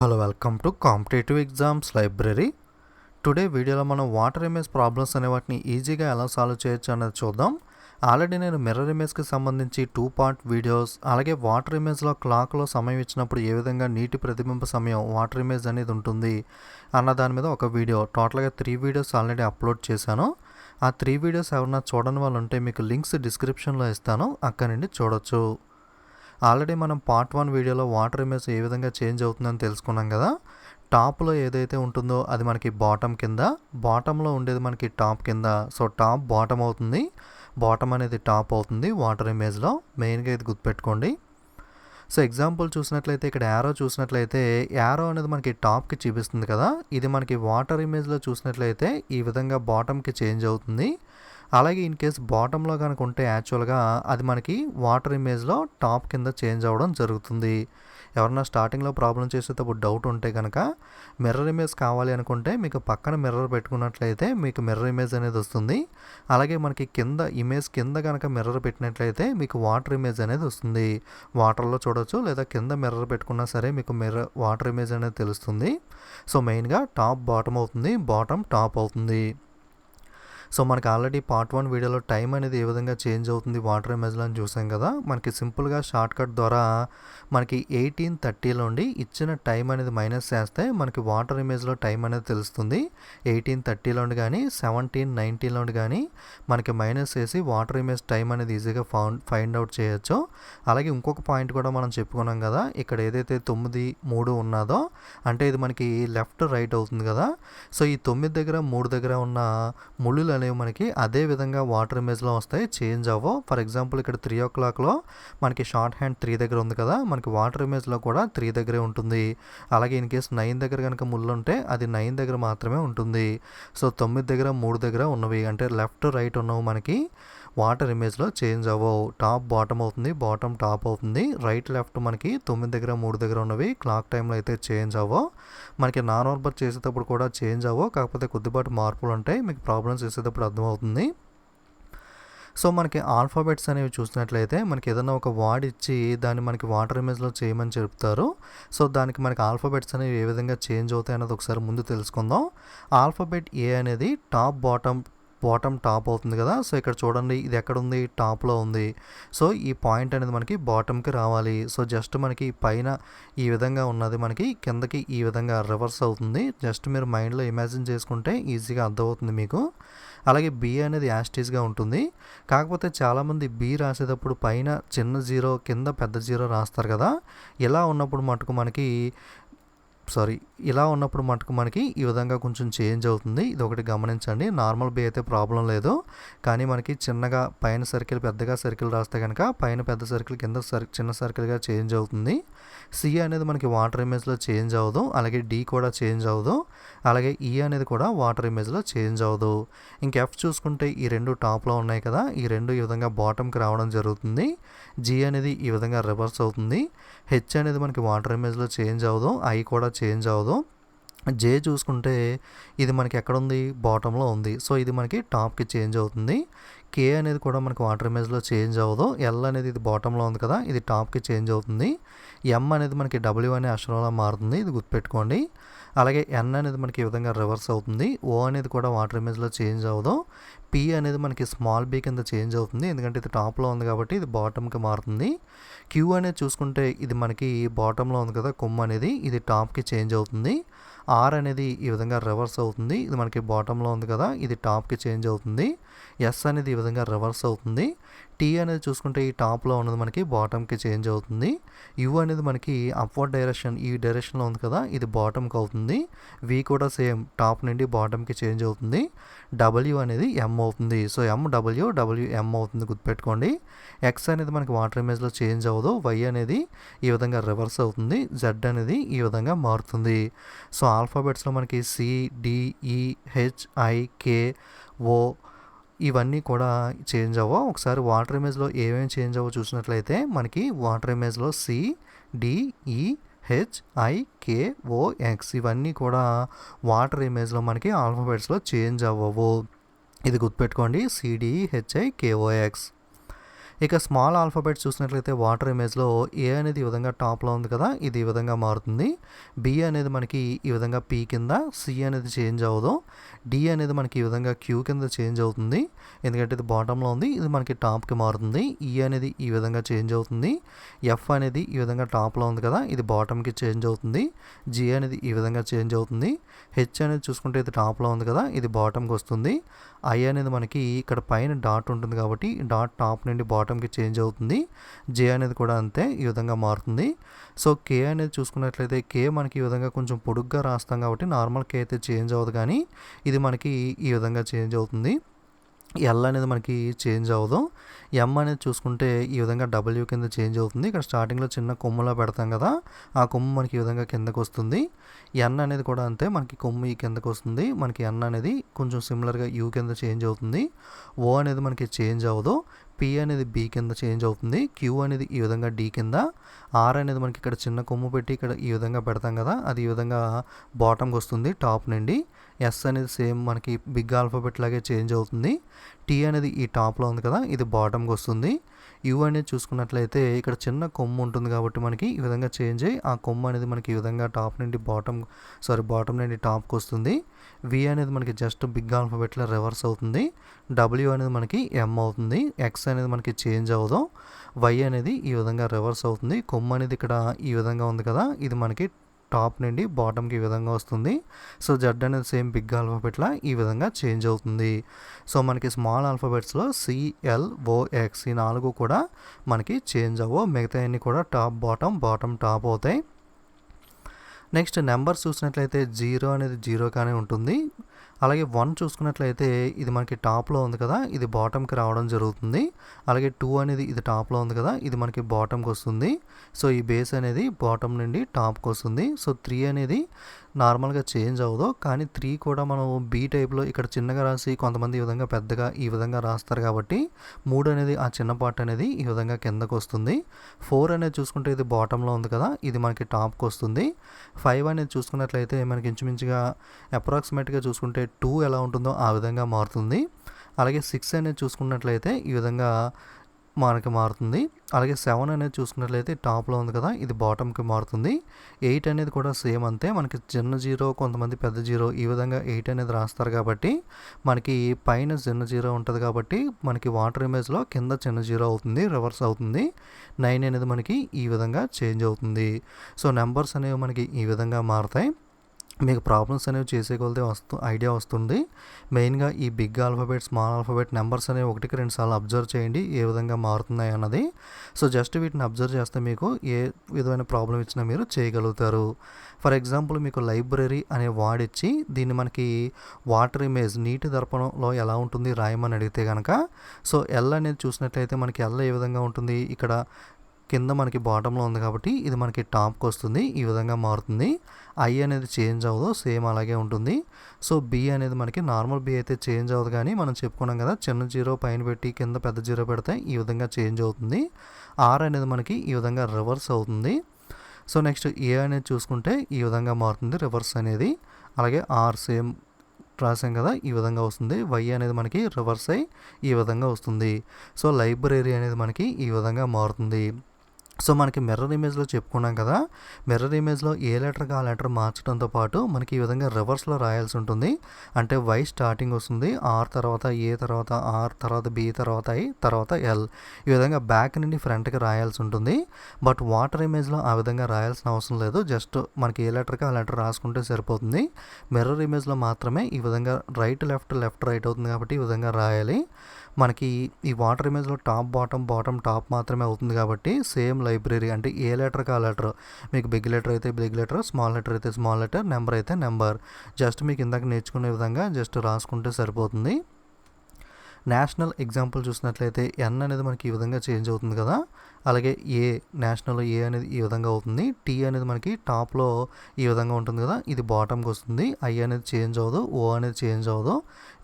Hello welcome to competitive exams library. Today వీడియోలో మనం water image problems అనే వాటిని ఈజీగా ఎలా సాల్వ్ చేయొచ్చు అనేది చూద్దాం. ఆల్రెడీ నేను మిర్రర్ ఇమేజ్కి సంబంధించి 2 పార్ట్ వీడియోస్, అలాగే వాటర్ ఇమేజ్లో క్లాక్లో సమయం ఇచ్చినప్పుడు ఏ విధంగా నీటి ప్రతిబింబ సమయం వాటర్ ఇమేజ్ అనేది ఉంటుంది అన్న దాని మీద ఒక వీడియో, టోటల్గా 3 వీడియోస్ ఆల్రెడీ అప్లోడ్ చేశాను. ఆ 3 వీడియోస్ ఎవరన్నా చూడని వాళ్ళు ఉంటే మీకు లింక్స్ డిస్క్రిప్షన్లో ఇస్తాను, అక్కడి నుండి చూడొచ్చు. ఆల్రెడీ మనం పార్ట్ 1 వీడియోలో వాటర్ ఇమేజ్ ఏ విధంగా చేంజ్ అవుతుందని తెలుసుకున్నాం కదా. టాప్లో ఏదైతే ఉంటుందో అది మనకి బాటమ్ కింద, బాటంలో ఉండేది మనకి టాప్ కింద. సో టాప్ బాటమ్ అవుతుంది, బాటమ్ అనేది టాప్ అవుతుంది వాటర్ ఇమేజ్లో. మెయిన్గా ఇది గుర్తుపెట్టుకోండి. సో ఎగ్జాంపుల్ చూసినట్లయితే ఇక్కడ యారో చూసినట్లయితే యారో అనేది మనకి టాప్కి చూపిస్తుంది కదా. ఇది మనకి వాటర్ ఇమేజ్లో చూసినట్లయితే ఈ విధంగా బాటమ్కి చేంజ్ అవుతుంది. అలాగే ఇన్ కేస్ బాటంలో కనుక ఉంటే యాక్చువల్గా అది మనకి వాటర్ ఇమేజ్లో టాప్ కింద చేంజ్ అవ్వడం జరుగుతుంది. ఎవరన్నా స్టార్టింగ్లో ప్రాబ్లం చేసేటప్పుడు డౌట్ ఉంటే కనుక మిర్రర్ ఇమేజ్ కావాలి అనుకుంటే మీకు పక్కన మిర్రర్ పెట్టుకున్నట్లయితే మీకు మిర్రర్ ఇమేజ్ అనేది వస్తుంది. అలాగే మనకి కింద ఇమేజ్ కింద కనుక మిర్రర్ పెట్టినట్లయితే మీకు వాటర్ ఇమేజ్ అనేది వస్తుంది. వాటర్లో చూడొచ్చు, లేదా కింద మిర్రర్ పెట్టుకున్నా సరే మీకు వాటర్ ఇమేజ్ అనేది తెలుస్తుంది. సో మెయిన్గా టాప్ బాటమ్ అవుతుంది, బాటమ్ టాప్ అవుతుంది. సో మనకి ఆల్రెడీ పార్ట్ 1 వీడియోలో టైం అనేది ఏ విధంగా చేంజ్ అవుతుంది వాటర్ ఇమేజ్లో అని చూసాం కదా. మనకి సింపుల్గా షార్ట్కట్ ద్వారా మనకి 1830లోండి ఇచ్చిన టైం అనేది మైనస్ చేస్తే మనకి వాటర్ ఇమేజ్లో టైం అనేది తెలుస్తుంది. 1830లోండి కానీ 1790లోండి కానీ మనకి మైనస్ చేసి వాటర్ ఇమేజ్ టైం అనేది ఈజీగా ఫైండ్ అవుట్ చేయొచ్చు. అలాగే ఇంకొక పాయింట్ కూడా మనం చెప్పుకున్నాం కదా, ఇక్కడ ఏదైతే 9, 3 ఉన్నదో అంటే ఇది మనకి లెఫ్ట్ రైట్ అవుతుంది కదా. సో ఈ 9 దగ్గర 3 దగ్గర ఉన్న ముళ్ళు అనేవి మనకి అదే విధంగా వాటర్ ఇమేజ్లో వస్తాయి, చేంజ్ అవ్వవు. ఫర్ ఎగ్జాంపుల్ ఇక్కడ 3 o'clockలో మనకి షార్ట్ హ్యాండ్ 3 దగ్గర ఉంది కదా, మనకి వాటర్ ఇమేజ్లో కూడా 3 దగ్గరే ఉంటుంది. అలాగే ఇన్ కేస్ 9 దగ్గర కనుక ముళ్ళు ఉంటే అది 9 దగ్గర మాత్రమే ఉంటుంది. సో 9 దగ్గర 3 దగ్గర ఉన్నవి అంటే లెఫ్ట్ రైట్ ఉన్నవి మనకి వాటర్ ఇమేజ్లో చేంజ్ అవ్వవు. టాప్ బాటమ్ అవుతుంది, బాటమ్ టాప్ అవుతుంది. రైట్ లెఫ్ట్ మనకి 9 దగ్గర 3 దగ్గర ఉన్నవి క్లాక్ టైంలో అయితే చేంజ్ అవ్వవు. మనకి నాన్ ఆర్బర్ చేసేటప్పుడు కూడా చేంజ్ అవ్వవు, కాకపోతే కొద్దిపాటి మార్పులు ఉంటాయి, మీకు ప్రాబ్లమ్స్ చేసేటప్పుడు అర్థమవుతుంది. సో మనకి ఆల్ఫాబెట్స్ అనేవి చూసినట్లయితే మనకి ఏదైనా ఒక వర్డ్ ఇచ్చి దాన్ని మనకి వాటర్ ఇమేజ్లో చేయమని చెప్తారు. సో దానికి మనకి ఆల్ఫాబెట్స్ అనేవి ఏ విధంగా చేంజ్ అవుతాయి అన్నది ఒకసారి ముందు తెలుసుకుందాం. ఆల్ఫాబెట్ ఏ అనేది టాప్ బాటమ్ టాప్ అవుతుంది కదా. సో ఇక్కడ చూడండి, ఇది ఎక్కడ ఉంది, టాప్లో ఉంది. సో ఈ పాయింట్ అనేది మనకి బాటమ్కి రావాలి. సో జస్ట్ మనకి పైన ఈ విధంగా ఉన్నది మనకి కిందకి ఈ విధంగా రివర్స్ అవుతుంది. జస్ట్ మీరు మైండ్లో ఇమాజిన్ చేసుకుంటే ఈజీగా అర్థమవుతుంది మీకు. అలాగే బి అనేది యాస్టీస్గా ఉంటుంది, కాకపోతే చాలామంది బి రాసేటప్పుడు పైన చిన్న జీరో కింద పెద్ద జీరో రాస్తారు కదా. ఇలా ఉన్నప్పుడు మనకి ఈ విధంగా కొంచెం చేంజ్ అవుతుంది. ఇది ఒకటి గమనించండి. నార్మల్ బి అయితే ప్రాబ్లం లేదు, కానీ మనకి చిన్నగా పైన సర్కిల్ పెద్దగా సర్కిల్ రాస్తే కనుక పైన పెద్ద సర్కిల్ కింద చిన్న సర్కిల్గా చేంజ్ అవుతుంది. సి అనేది మనకి వాటర్ ఇమేజ్లో చేంజ్ అవ్వదు, అలాగే డి కూడా చేంజ్ అవ్వదు, అలాగే ఈ అనేది కూడా వాటర్ ఇమేజ్లో చేంజ్ అవ్వదు. ఇంక ఎఫ్ చూసుకుంటే ఈ రెండు టాప్లో ఉన్నాయి కదా, ఈ రెండు ఈ విధంగా బాటమ్కి రావడం జరుగుతుంది. జీ అనేది ఈ విధంగా రివర్స్ అవుతుంది. హెచ్ అనేది మనకి వాటర్ ఇమేజ్లో చేంజ్ అవ్వదు, ఐ కూడా చేంజ్ అవ్వదు. జే చూసుకుంటే ఇది మనకి ఎక్కడ ఉంది, బాటంలో ఉంది. సో ఇది మనకి టాప్కి చేంజ్ అవుతుంది. కే అనేది కూడా మనకి వాటర్ ఇమేజ్లో చేంజ్ అవ్వదు. ఎల్ అనేది ఇది బాటంలో ఉంది కదా, ఇది టాప్కి చేంజ్ అవుతుంది. ఎం అనేది మనకి డబ్ల్యూ అనే అక్షరంలో మారుతుంది, ఇది గుర్తుపెట్టుకోండి. అలాగే ఎన్ అనేది మనకి ఈ విధంగా రివర్స్ అవుతుంది. ఓ అనేది కూడా వాటర్ ఇమేజ్లో చేంజ్ అవ్వదు. పి అనేది మనకి స్మాల్ బి కింద చేంజ్ అవుతుంది, ఎందుకంటే ఇది టాప్లో ఉంది కాబట్టి ఇది బాటమ్కి మారుతుంది. క్యూ అనేది చూసుకుంటే ఇది మనకి బాటంలో ఉంది కదా, కొమ్ము అనేది ఇది టాప్కి చేంజ్ అవుతుంది. ఆర్ అనేది ఈ విధంగా రివర్స్ అవుతుంది, ఇది మనకి బాటంలో ఉంది కదా, ఇది టాప్కి చేంజ్ అవుతుంది. ఎస్ అనేది ఈ విధంగా రివర్స్ అవుతుంది. టీ అనేది చూసుకుంటే ఈ టాప్లో ఉన్నది మనకి బాటమ్కి చేంజ్ అవుతుంది. యూ అనేది మనకి అప్వర్డ్ డైరెక్షన్ ఈ డైరెక్షన్లో ఉంది కదా, ఇది బాటమ్కి అవుతుంది. వి కూడా సేమ్ టాప్ నుండి బాటమ్కి చేంజ్ అవుతుంది. డబ్ల్యూ అనేది ఎం అవుతుంది. సో ఎం డబ్ల్యూ ఎం అవుతుంది, గుర్తుపెట్టుకోండి. ఎక్స్ అనేది మనకి వాటర్ ఇమేజ్లో చేంజ్ అవ్వదు. వై అనేది ఈ విధంగా రివర్స్ అవుతుంది. జెడ్ అనేది ఈ విధంగా మారుతుంది. సో ఆల్ఫాబెట్స్లో మనకి C, D, E, H, I, K, ఓ ఇవన్నీ కూడా చేంజ్ అవ్వవు. ఒకసారి వాటర్ ఇమేజ్లో ఏమేమి చేంజ్ అవ్వో చూసినట్లయితే మనకి వాటర్ ఇమేజ్లో C, D, E, H, I, K, O, X ఇవన్నీ కూడా వాటర్ ఇమేజ్లో మనకి ఆల్ఫాబెట్స్లో చేంజ్ అవ్వవు. ఇది గుర్తుపెట్టుకోండి, సిడిఈ, హెచ్ఐ, కేఓఎక్స్. ఇక స్మాల్ ఆల్ఫాబెట్స్ చూసినట్లయితే వాటర్ ఇమేజ్లో ఏ అనేది ఈ విధంగా టాప్లో ఉంది కదా, ఇది ఈ విధంగా మారుతుంది. బి అనేది మనకి ఈ విధంగా పీ కింద, సి అనేది చేంజ్ అవ్వదు, డి అనేది మనకి ఈ విధంగా క్యూ కింద చేంజ్ అవుతుంది, ఎందుకంటే ఇది బాటంలో ఉంది, ఇది మనకి టాప్కి మారుతుంది. ఈ అనేది ఈ విధంగా చేంజ్ అవుతుంది. ఎఫ్ అనేది ఈ విధంగా టాప్లో ఉంది కదా, ఇది బాటంకి చేంజ్ అవుతుంది. జి అనేది ఈ విధంగా చేంజ్ అవుతుంది. హెచ్ అనేది చూసుకుంటే ఇది టాప్లో ఉంది కదా, ఇది బాటంకి వస్తుంది. ఐ అనేది మనకి ఇక్కడ పైన డాట్ ఉంటుంది కాబట్టి డాట్ టాప్ నుండి బాటంకి చేంజ్ అవుతుంది. జే అనేది కూడా అంతే, ఈ విధంగా మారుతుంది. సో కే అనేది చూసుకున్నట్లయితే కే మనకి ఈ విధంగా కొంచెం పొడుగ్గా రాస్తాం కాబట్టి నార్మల్ కే అయితే చేంజ్ అవ్వదు, కానీ ఇది మనకి ఈ విధంగా చేంజ్ అవుతుంది. ఎల్ అనేది మనకి చేంజ్ అవ్వదు. ఎం అనేది చూసుకుంటే ఈ విధంగా డబ్ల్యూ కింద చేంజ్ అవుతుంది. ఇక్కడ స్టార్టింగ్లో చిన్న కొమ్ములా పెడతాం కదా, ఆ కొమ్ము మనకి ఈ విధంగా కిందకు వస్తుంది. ఎన్ అనేది కూడా అంతే, మనకి కొమ్ము ఈ కిందకు వస్తుంది. మనకి ఎన్ అనేది కొంచెం సిమిలర్గా యూ కింద చేంజ్ అవుతుంది. ఓ అనేది మనకి చేంజ్ అవ్వదు. పి అనేది బి కింద చేంజ్ అవుతుంది. క్యూ అనేది ఈ విధంగా డి కింద. ఆర్ అనేది మనకి ఇక్కడ చిన్న కొమ్ము పెట్టి ఇక్కడ ఈ విధంగా పెడతాం కదా, అది ఈ విధంగా బాటంకి వస్తుంది టాప్ నుండి. ఎస్ అనేది సేమ్ మనకి బిగ్ ఆల్ఫాబెట్ లాగే చేంజ్ అవుతుంది. టీ అనేది ఈ టాప్లో ఉంది కదా, ఇది బాటంకి వస్తుంది. యూ అనేది చూసుకున్నట్లయితే ఇక్కడ చిన్న కొమ్ము ఉంటుంది కాబట్టి మనకి ఈ విధంగా చేంజ్ అయ్యి ఆ కొమ్ము అనేది మనకి ఈ విధంగా టాప్ నుండి బాటం నుండి టాప్కి వస్తుంది. వి అనేది మనకి జస్ట్ బిగ్ ఆల్ఫాబెట్లో రివర్స్ అవుతుంది. డబ్ల్యూ అనేది మనకి ఎం అవుతుంది. ఎక్స్ అనేది మనకి చేంజ్ అవ్వదు. వై అనేది ఈ విధంగా రివర్స్ అవుతుంది. కొమ్ము అనేది ఇక్కడ ఈ విధంగా ఉంది కదా, ఇది మనకి టాప్ నుండి బాటంకి ఈ విధంగా వస్తుంది. సో జెడ్ అనేది సేమ్ బిగ్ ఆల్ఫాబెట్లా ఈ విధంగా చేంజ్ అవుతుంది. సో మనకి స్మాల్ ఆల్ఫాబెట్స్లో సిఎల్ఓఎక్స్ ఈ 4 కూడా మనకి చేంజ్ అవ్వవు, మిగతా అన్ని కూడా టాప్ బాటం టాప్ అవుతాయి. నెక్స్ట్ నెంబర్స్ చూసినట్లయితే 0 అనేది 0గానే ఉంటుంది. అలాగే 1 చూసుకున్నట్లయితే ఇది మనకి టాప్లో ఉంది కదా, ఇది బాటంకి రావడం జరుగుతుంది. అలాగే 2 అనేది ఇది టాప్లో ఉంది కదా, ఇది మనకి బాటంకి వస్తుంది. సో ఈ బేస్ అనేది బాటం నుండి టాప్కి వస్తుంది. సో 3 అనేది నార్మల్గా చేంజ్ అవ్వదు, కానీ 3 కూడా మనం బీ టైప్లో ఇక్కడ చిన్నగా రాసి కొంతమంది ఈ విధంగా పెద్దగా ఈ విధంగా రాస్తారు కాబట్టి 3 అనేది ఆ చిన్న పార్ట్ అనేది ఈ విధంగా కిందకు వస్తుంది. 4 అనేది చూసుకుంటే ఇది బాటంలో ఉంది కదా, ఇది మనకి టాప్కి వస్తుంది. 5 అనేది చూసుకున్నట్లయితే మనకి ఇంచుమించుగా అప్రాక్సిమేట్గా చూసుకుంటే 2 ఎలా ఉంటుందో ఆ విధంగా మారుతుంది. అలాగే 6 అనేది చూసుకున్నట్లయితే ఈ విధంగా మనకి మారుతుంది. అలాగే 7 అనేది చూసుకున్నట్లయితే టాప్లో ఉంది కదా, ఇది బాటంకి మారుతుంది. 8 అనేది కూడా సేమ్ అంతే, మనకి చిన్న 0 కొంతమంది పెద్ద 0 ఈ విధంగా 8 అనేది రాస్తారు కాబట్టి మనకి పైన చిన్న 0 ఉంటుంది కాబట్టి మనకి వాటర్ ఇమేజ్లో కింద చిన్న 0 అవుతుంది, రివర్స్ అవుతుంది. 9 అనేది మనకి ఈ విధంగా చేంజ్ అవుతుంది. సో నెంబర్స్ అనేవి మనకి ఈ విధంగా మారుతాయి. మీకు ప్రాబ్లమ్స్ అనేవి చేసే కొలతే ఐడియా వస్తుంది. మెయిన్గా ఈ big alphabet small alphabet numbers అనేవి 1కి 2 సార్లు అబ్జర్వ్ చేయండి ఏ విధంగా మారుతున్నాయి అన్నది. సో జస్ట్ వీటిని అబ్జర్వ్ చేస్తే మీకు ఏ విధమైన ప్రాబ్లం ఇచ్చినా మీరు చేయగలుగుతారు. ఫర్ ఎగ్జాంపుల్ మీకు లైబ్రరీ అనే వర్డ్ ఇచ్చి దీన్ని మనకి వాటర్ ఇమేజ్ నీటి దర్పణంలో ఎలా ఉంటుంది రాయమని అడిగితే కనుక, సో ఎల్ అనేది చూసినట్లయితే మనకి ఎల్ ఏ విధంగా ఉంటుంది, ఇక్కడ కింద మనకి బాటంలో ఉంది కాబట్టి ఇది మనకి టాప్కి వస్తుంది, ఈ విధంగా మారుతుంది. ఐ అనేది చేంజ్ అవ్వదు, సేమ్ అలాగే ఉంటుంది. సో బి అనేది మనకి నార్మల్ బి అయితే చేంజ్ అవ్వదు, కానీ మనం చెప్పుకున్నాం కదా చిన్న 0 పైన పెట్టి కింద పెద్ద 0 పెడితే ఈ విధంగా చేంజ్ అవుతుంది. ఆర్ అనేది మనకి ఈ విధంగా రివర్స్ అవుతుంది. సో నెక్స్ట్ ఏ అనేది చూసుకుంటే ఈ విధంగా మారుతుంది రివర్స్ అనేది. అలాగే ఆర్ సేమ్ రాసాం కదా, ఈ విధంగా వస్తుంది. వై అనేది మనకి రివర్స్ అయ్యి ఈ విధంగా వస్తుంది. సో లైబ్రరీ అనేది మనకి ఈ విధంగా మారుతుంది. సో మనకి మిర్రర్ ఇమేజ్లో చెప్పుకున్నాం కదా, మిర్రర్ ఇమేజ్లో ఏ లెటర్కి ఆ లెటర్ మార్చడంతో పాటు మనకి ఈ విధంగా రివర్స్లో రాయాల్సి ఉంటుంది. అంటే వై స్టార్టింగ్ వస్తుంది, ఆర్ తర్వాత ఏ తర్వాత ఆర్ తర్వాత బి తర్వాత ఐ తర్వాత ఎల్, ఈ విధంగా బ్యాక్ నుండి ఫ్రంట్కి రాయాల్సి ఉంటుంది. బట్ వాటర్ ఇమేజ్లో ఆ విధంగా రాయాల్సిన అవసరం లేదు, జస్ట్ మనకి ఏ లెటర్కి ఆ లెటర్ రాసుకుంటే సరిపోతుంది. మిర్రర్ ఇమేజ్లో మాత్రమే ఈ విధంగా రైట్ లెఫ్ట్ రైట్ అవుతుంది కాబట్టి ఈ విధంగా రాయాలి. మనకి ఈ వాటర్ ఇమేజ్లో టాప్ బాటం టాప్ మాత్రమే అవుతుంది కాబట్టి సేమ్ లైబ్రరీ అంటే ఏ లెటర్కి ఆ లెటర్, మీకు బిగ్ లెటర్ అయితే బిగ్ లెటర్, స్మాల్ లెటర్ అయితే స్మాల్ లెటర్, నెంబర్ అయితే నెంబర్, జస్ట్ మీకు ఇందాక నేర్చుకునే విధంగా జస్ట్ రాసుకుంటే సరిపోతుంది. నేషనల్ ఎగ్జాంపుల్ చూసినట్లయితే ఎన్ అనేది మనకి ఈ విధంగా చేంజ్ అవుతుంది కదా, అలాగే ఏ నేషనల్ ఏ అనేది ఈ విధంగా అవుతుంది. టీ అనేది మనకి టాప్లో ఈ విధంగా ఉంటుంది కదా, ఇది బాటమ్కి వస్తుంది. ఐ అనేది చేంజ్ అవ్వదు, ఓ అనేది చేంజ్ అవ్వదు,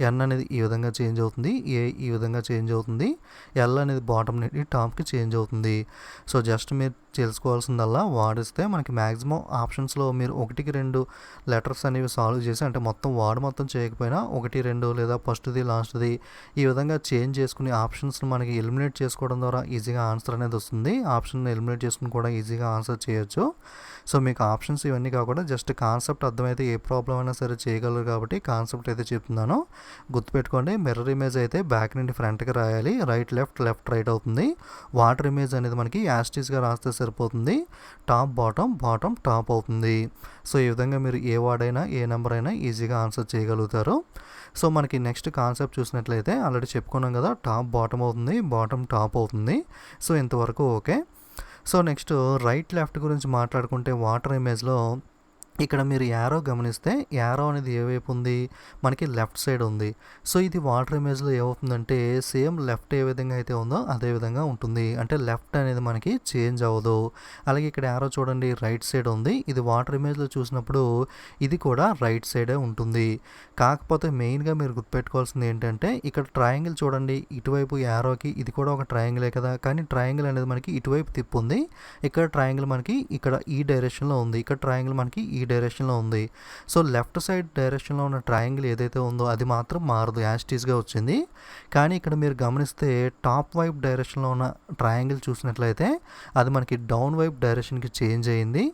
ఎన్ అనేది ఈ విధంగా చేంజ్ అవుతుంది, ఏ ఈ విధంగా చేంజ్ అవుతుంది, ఎల్ అనేది బాటమ్ నుండి టాప్కి చేంజ్ అవుతుంది. సో జస్ట్ మీరు తెలుసుకోవాల్సిందల్లా వాడిస్తే మనకి మ్యాక్సిమం ఆప్షన్స్లో మీరు 1-2 లెటర్స్ అనేవి సాల్వ్ చేసి, అంటే మొత్తం మొత్తం చేయకపోయినా 1-2 లేదా ఫస్ట్ది లాస్ట్ది ఈ విధంగా చేంజ్ చేసుకుని ఆప్షన్స్ని మనకి ఎలిమినేట్ చేసుకోవడం ద్వారా ఈజీగా ఆన్సర్ అనేది వస్తుంది. ఆప్షన్ ఎలిమినేట్ చేసుకుని కూడా ఈజీగా ఆన్సర్ చేయొచ్చు. సో మీకు ఆప్షన్స్ ఇవన్నీ కాకుండా జస్ట్ కాన్సెప్ట్ అర్థమైతే ఏ ప్రాబ్లం అయినా సరే చేయగలరు కాబట్టి కాన్సెప్ట్ అయితే చెప్తున్నాను. గుర్తుపెట్టుకోండి, మిర్రర్ ఇమేజ్ అయితే బ్యాక్ నుండి ఫ్రంట్కి రాయాలి, రైట్ లెఫ్ట్ లెఫ్ట్ రైట్ అవుతుంది. వాటర్ ఇమేజ్ అనేది మనకి యాస్టీస్గా రాస్తే సరిపోతుంది. టాప్ బాటమ్ బాటమ్ టాప్ అవుతుంది. సో ఈ విధంగా మీరు ఏ వర్డ్ అయినా ఏ నెంబర్ అయినా ఈజీగా ఆన్సర్ చేయగలుగుతారు. సో మనకి నెక్స్ట్ కాన్సెప్ట్ చూసినట్లయితే ఆల్రెడీ చెప్పుకున్నాం కదా, టాప్ బాటమ్ అవుతుంది, బాటమ్ టాప్ అవుతుంది. సో ఇంతవరకు okay. So next right left గురించి మాట్లాడుకుంటే వాటర్ ఇమేజ్లో ఇక్కడ మీరు యారో గమనిస్తే యారో అనేది ఏ వైపు ఉంది, మనకి లెఫ్ట్ సైడ్ ఉంది. సో ఇది వాటర్ ఇమేజ్లో ఏమవుతుందంటే సేమ్ లెఫ్ట్ ఏ విధంగా అయితే ఉందో అదే విధంగా ఉంటుంది, అంటే లెఫ్ట్ అనేది మనకి చేంజ్ అవ్వదు. అలాగే ఇక్కడ యారో చూడండి రైట్ సైడ్ ఉంది, ఇది వాటర్ ఇమేజ్లో చూసినప్పుడు ఇది కూడా రైట్ సైడే ఉంటుంది. కాకపోతే మెయిన్గా మీరు గుర్తుపెట్టుకోవాల్సింది ఏంటంటే ఇక్కడ ట్రయాంగిల్ చూడండి, ఇటువైపు యారోకి ఇది కూడా ఒక ట్రయాంగిలే కదా, కానీ ట్రయాంగిల్ అనేది మనకి ఇటువైపు తిప్పు ఉంది, ఇక్కడ ట్రయాంగిల్ మనకి ఇక్కడ ఈ డైరెక్షన్లో ఉంది, ఇక్కడ ట్రయాంగిల్ మనకి ఈ డైరెక్షన్లో ఉంది. సో లెఫ్ట్ సైడ్ డైరెక్షన్లో ఉన్న ట్రయాంగిల్ ఏదైతే ఉందో అది మాత్రం మారదు, యాస్టీస్గా వచ్చింది. కానీ ఇక్కడ మీరు గమనిస్తే టాప్ వైపు డైరెక్షన్లో ఉన్న ట్రయాంగిల్ చూసినట్లయితే అది మనకి డౌన్ వైపు డైరెక్షన్కి చేంజ్ అయ్యింది.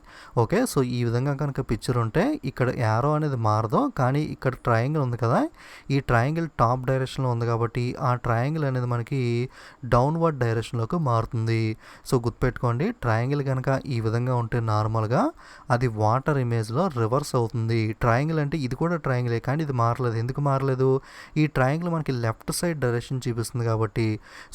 ఓకే, సో ఈ విధంగా కనుక పిక్చర్ ఉంటే ఇక్కడ యారో అనేది మారదు, కానీ ఇక్కడ ట్రయాంగిల్ ఉంది కదా, ఈ ట్రయాంగిల్ టాప్ డైరెక్షన్లో ఉంది కాబట్టి ఆ ట్రయాంగిల్ అనేది మనకి డౌన్వర్డ్ డైరెక్షన్లోకి మారుతుంది. సో గుర్తుపెట్టుకోండి, ట్రయాంగిల్ కనుక ఈ విధంగా ఉంటే నార్మల్గా అది వాటర్ ఇమేజ్లో రివర్స్ అవుతుంది. ట్రయాంగిల్ అంటే ఇది కూడా ట్రయాంగిలే, కానీ ఇది మారలేదు. ఎందుకు మారలేదు, ఈ ట్రయాంగిల్ మనకి లెఫ్ట్ సైడ్ డైరెక్షన్ చూపిస్తుంది కాబట్టి.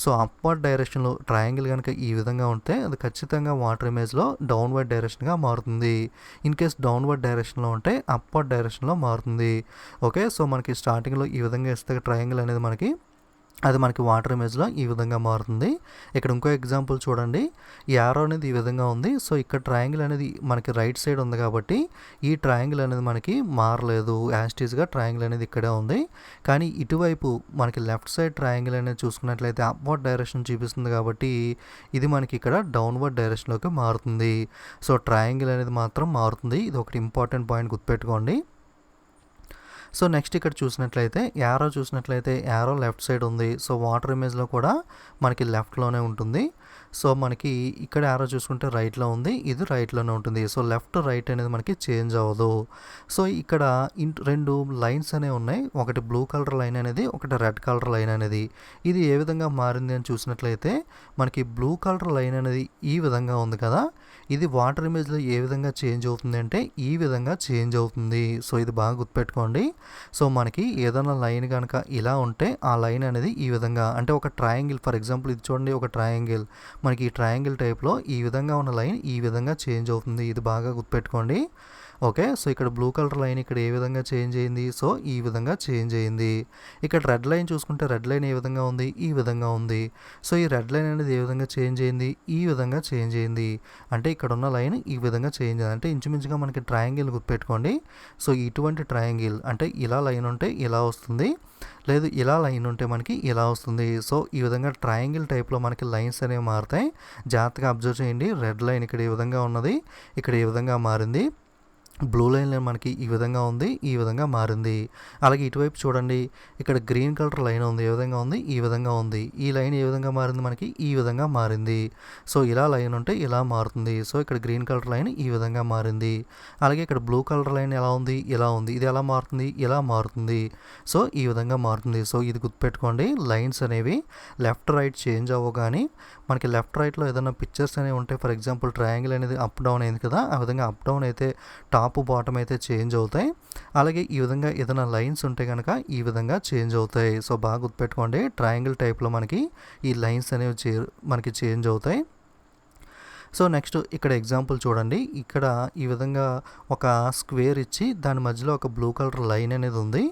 సో అప్వర్డ్ డైరెక్షన్లో ట్రయాంగిల్ కనుక ఈ విధంగా ఉంటే అది ఖచ్చితంగా వాటర్ ఇమేజ్లో డౌన్వర్డ్ డైరెక్షన్గా మారుతుంది. ఇన్ కేస్ డౌన్వర్డ్ డైరెక్షన్లో ఉంటే అప్వర్డ్ డైరెక్షన్లో మారుతుంది. ఓకే, సో మనకి స్టార్టింగ్లో ఈ విధంగా ఇస్తే ట్రయాంగిల్ అనేది మనకి అది మనకి వాటర్ ఇమేజ్లో ఈ విధంగా మారుతుంది. ఇక్కడ ఇంకో ఎగ్జాంపుల్ చూడండి, యారో అనేది ఈ విధంగా ఉంది. సో ఇక్కడ ట్రయాంగిల్ అనేది మనకి రైట్ సైడ్ ఉంది కాబట్టి ఈ ట్రయాంగిల్ అనేది మనకి మారలేదు, యాస్టీస్గా ట్రయాంగిల్ అనేది ఇక్కడే ఉంది. కానీ ఇటువైపు మనకి లెఫ్ట్ సైడ్ ట్రయాంగిల్ అనేది చూసుకున్నట్లయితే అప్వర్డ్ డైరెక్షన్ చూపిస్తుంది కాబట్టి ఇది మనకి ఇక్కడ డౌన్వర్డ్ డైరెక్షన్లోకి మారుతుంది. సో ట్రయాంగిల్ అనేది మాత్రం మారుతుంది, ఇది ఒకటి ఇంపార్టెంట్ పాయింట్ గుర్తుపెట్టుకోండి. సో నెక్స్ట్ ఇక్కడ చూసినట్లయితే యారో లెఫ్ట్ సైడ్ ఉంది. సో వాటర్ ఇమేజ్లో కూడా మనకి లెఫ్ట్లోనే ఉంటుంది. సో మనకి ఇక్కడ యారో చూసుకుంటే రైట్లో ఉంది, ఇది రైట్లోనే ఉంటుంది. సో లెఫ్ట్ రైట్ అనేది మనకి చేంజ్ అవ్వదు. సో ఇక్కడ 2 లైన్స్ అనేవి ఉన్నాయి, ఒకటి బ్లూ కలర్ లైన్ అనేది, ఒకటి రెడ్ కలర్ లైన్ అనేది. ఇది ఏ విధంగా మారింది అని చూసినట్లయితే మనకి బ్లూ కలర్ లైన్ అనేది ఈ విధంగా ఉంది కదా, ఇది వాటర్ ఇమేజ్లో ఏ విధంగా చేంజ్ అవుతుంది అంటే ఈ విధంగా చేంజ్ అవుతుంది. సో ఇది బాగా గుర్తుపెట్టుకోండి. సో మనకి ఏదైనా లైన్ కనుక ఇలా ఉంటే ఆ లైన్ అనేది ఈ విధంగా, అంటే ఒక ట్రయాంగిల్, ఫర్ ఎగ్జాంపుల్ ఇది చూడండి ఒక ట్రయాంగిల్, మనకి ఈ ట్రయాంగిల్ టైప్లో ఈ విధంగా ఉన్న లైన్ ఈ విధంగా చేంజ్ అవుతుంది. ఇది బాగా గుర్తుపెట్టుకోండి. ఓకే, సో ఇక్కడ బ్లూ కలర్ లైన్ ఇక్కడ ఏ విధంగా చేంజ్ అయింది, సో ఈ విధంగా చేంజ్ అయింది. ఇక్కడ రెడ్ లైన్ చూసుకుంటే రెడ్ లైన్ ఏ విధంగా ఉంది, ఈ విధంగా ఉంది. సో ఈ రెడ్ లైన్ అనేది ఏ విధంగా చేంజ్ అయింది, ఈ విధంగా చేంజ్ అయింది. అంటే ఇక్కడ ఉన్న లైన్ ఈ విధంగా చేంజ్ అయింది. అంటే ఇంచుమించుగా మనకి ట్రయాంగిల్ గుర్తుపెట్టుకోండి. సో ఇటువంటి ట్రయాంగిల్ అంటే ఇలా లైన్ ఉంటే ఇలా వస్తుంది, లేదు ఇలా లైన్ ఉంటే మనకి ఇలా వస్తుంది. సో ఈ విధంగా ట్రయాంగిల్ టైప్లో మనకి లైన్స్ అనేవి మారుతాయి. జాగ్రత్తగా అబ్జర్వ్ చేయండి. రెడ్ లైన్ ఇక్కడ ఈ విధంగా ఉన్నది, ఇక్కడ ఈ విధంగా మారింది. బ్లూ లైన్ మనకి ఈ విధంగా ఉంది, ఈ విధంగా మారింది. అలాగే ఇటువైపు చూడండి, ఇక్కడ గ్రీన్ కలర్ లైన్ ఉంది, ఏ విధంగా ఉంది, ఈ విధంగా ఉంది. ఈ లైన్ ఏ విధంగా మారింది, మనకి ఈ విధంగా మారింది. సో ఇలా లైన్ ఉంటే ఇలా మారుతుంది. సో ఇక్కడ గ్రీన్ కలర్ లైన్ ఈ విధంగా మారింది. అలాగే ఇక్కడ బ్లూ కలర్ లైన్ ఎలా ఉంది, ఇలా ఉంది. ఇది ఎలా మారుతుంది, ఇలా మారుతుంది. సో ఈ విధంగా మారుతుంది. సో ఇది గుర్తుపెట్టుకోండి, లైన్స్ అనేవి లెఫ్ట్ రైట్ చేంజ్ అవ్వగానే మనకి లెఫ్ట్ రైట్లో ఏదైనా పిక్చర్స్ అనేవి ఉంటాయి. ఫర్ ఎగ్జాంపుల్ ట్రయాంగిల్ అనేది అప్ డౌన్ అయింది కదా, ఆ విధంగా అప్ డౌన్ అయితే టాప్ బాటమ్ అయితే చేంజ్ అవుతాయి. అలాగే ఈ విధంగా ఏదైనా లైన్స్ ఉంటే కనుక ఈ విధంగా చేంజ్ అవుతాయి. సో బాగా గుర్తుపెట్టుకోండి, ట్రయాంగిల్ టైప్లో మనకి ఈ లైన్స్ అనేవి మనకి చేంజ్ అవుతాయి. సో నెక్స్ట్ ఇక్కడ ఎగ్జాంపుల్ చూడండి. ఇక్కడ ఈ విధంగా ఒక స్క్వేర్ ఇచ్చి దాని మధ్యలో ఒక బ్లూ కలర్ లైన్ అనేది ఉంది.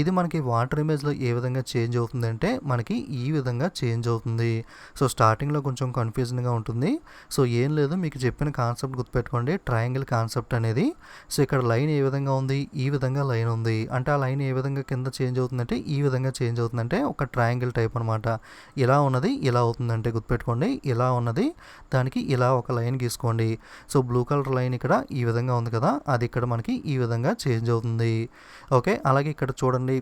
ఇది మనకి వాటర్ ఇమేజ్లో ఏ విధంగా చేంజ్ అవుతుందంటే మనకి ఈ విధంగా చేంజ్ అవుతుంది. సో స్టార్టింగ్లో కొంచెం కన్ఫ్యూజన్గా ఉంటుంది. సో ఏం లేదు, మీకు చెప్పిన కాన్సెప్ట్ గుర్తుపెట్టుకోండి, ట్రయాంగిల్ కాన్సెప్ట్ అనేది. సో ఇక్కడ లైన్ ఏ విధంగా ఉంది, ఈ విధంగా లైన్ ఉంది. అంటే ఆ లైన్ ఏ విధంగా కింద చేంజ్ అవుతుందంటే ఈ విధంగా చేంజ్ అవుతుందంటే ఒక ట్రయాంగిల్ టైప్ అనమాట. ఇలా ఉన్నది ఇలా అవుతుందంటే గుర్తుపెట్టుకోండి, ఇలా ఉన్నది దానికి ఇలా ఒక లైన్ గీసుకోండి. సో బ్లూ కలర్ లైన్ ఇక్కడ ఈ విధంగా ఉంది కదా, అది ఇక్కడ మనకి ఈ విధంగా చేంజ్ అవుతుంది. ఓకే, అలాగే ఇక్కడ చూడండి,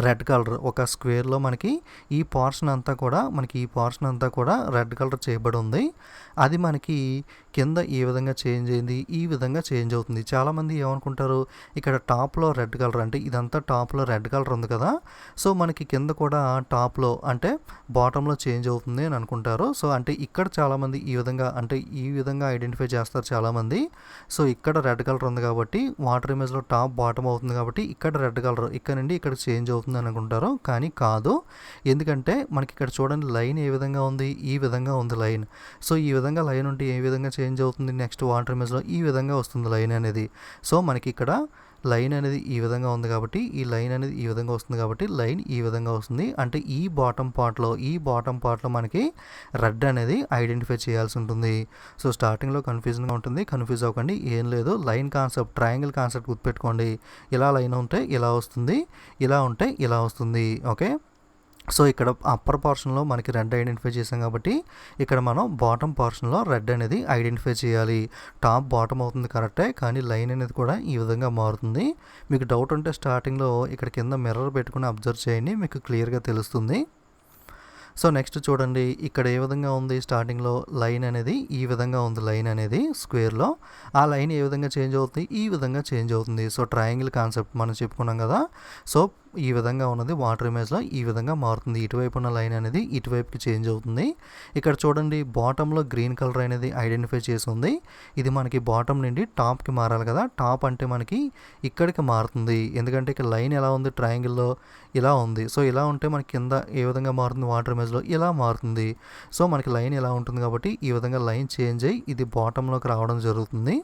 రెడ్ కలర్ ఒక స్క్వేర్లో మనకి ఈ పోర్షన్ అంతా కూడా రెడ్ కలర్ చేయబడి ఉంది. అది మనకి కింద ఈ విధంగా చేంజ్ అయింది, ఈ విధంగా చేంజ్ అవుతుంది. చాలామంది ఏమనుకుంటారు, ఇక్కడ టాప్లో రెడ్ కలర్ అంటే ఇదంతా టాప్లో రెడ్ కలర్ ఉంది కదా, సో మనకి కింద కూడా టాప్లో అంటే బాటంలో చేంజ్ అవుతుంది అని అనుకుంటారు. సో అంటే ఇక్కడ చాలామంది ఈ విధంగా ఐడెంటిఫై చేస్తారు చాలామంది. సో ఇక్కడ రెడ్ కలర్ ఉంది కాబట్టి వాటర్ ఇమేజ్లో టాప్ బాటమ్ అవుతుంది కాబట్టి ఇక్కడ రెడ్ కలర్ ఇక్కడ నుండి ఇక్కడ చేంజ్ అవుతుంది అని అనుకుంటారు, కానీ కాదు. ఎందుకంటే మనకి ఇక్కడ చూడండి లైన్ ఏ విధంగా ఉంది, ఈ విధంగా ఉంది లైన్. సో ఈ విధంగా లైన్ ఉంటే ఏ విధంగా చేంజ్ అవుతుంది, నెక్స్ట్ వాటర్ ఇమేజ్లో ఈ విధంగా వస్తుంది లైన్ అనేది. సో మనకి ఇక్కడ లైన్ అనేది ఈ విధంగా ఉంది కాబట్టి ఈ లైన్ అనేది ఈ విధంగా వస్తుంది కాబట్టి లైన్ ఈ విధంగా వస్తుంది. అంటే ఈ బాటమ్ పార్ట్లో మనకి రెడ్ అనేది ఐడెంటిఫై చేయాల్సి ఉంటుంది. సో స్టార్టింగ్లో కన్ఫ్యూజన్గా ఉంటుంది, కన్ఫ్యూజ్ అవ్వకండి, ఏం లేదు. లైన్ కాన్సెప్ట్, ట్రయాంగిల్ కాన్సెప్ట్ గుర్తుపెట్టుకోండి. ఇలా లైన్ ఉంటే ఇలా వస్తుంది, ఇలా ఉంటే ఇలా వస్తుంది. ఓకే, సో ఇక్కడ అప్పర్ పోర్షన్లో మనకి రెడ్ ఐడెంటిఫై చేసాం కాబట్టి ఇక్కడ మనం బాటమ్ పోర్షన్లో రెడ్ అనేది ఐడెంటిఫై చేయాలి. టాప్ బాటమ్ అవుతుంది కరెక్టే, కానీ లైన్ అనేది కూడా ఈ విధంగా మారుతుంది. మీకు డౌట్ ఉంటే స్టార్టింగ్లో ఇక్కడ కింద మిర్రర్ పెట్టుకుని అబ్జర్వ్ చేయండి, మీకు క్లియర్గా తెలుస్తుంది. సో నెక్స్ట్ చూడండి, ఇక్కడ ఏ విధంగా ఉంది, స్టార్టింగ్లో లైన్ అనేది ఈ విధంగా ఉంది, లైన్ అనేది స్క్వేర్లో. ఆ లైన్ ఏ విధంగా చేంజ్ అవుతుంది, ఈ విధంగా చేంజ్ అవుతుంది. సో ట్రయాంగిల్ కాన్సెప్ట్ మనం చెప్పుకున్నాం కదా. సో ఈ విధంగా ఉన్నది వాటర్ ఇమేజ్లో ఈ విధంగా మారుతుంది. ఇటువైపు ఉన్న లైన్ అనేది ఇటువైపుకి చేంజ్ అవుతుంది. ఇక్కడ చూడండి బాటంలో గ్రీన్ కలర్ అనేది ఐడెంటిఫై చేసి ఉంది. ఇది మనకి బాటమ్ నుండి టాప్కి మారాలి కదా, టాప్ అంటే మనకి ఇక్కడికి మారుతుంది. ఎందుకంటే ఇక్కడ లైన్ ఎలా ఉంది, ట్రయాంగిల్లో ఇలా ఉంది. సో ఇలా ఉంటే మనకి కింద ఏ విధంగా మారుతుంది, వాటర్ ఇమేజ్లో ఇలా మారుతుంది. సో మనకి లైన్ ఇలా ఉంటుంది కాబట్టి ఈ విధంగా లైన్ చేంజ్ అయ్యి ఇది బాటంలోకి రావడం జరుగుతుంది.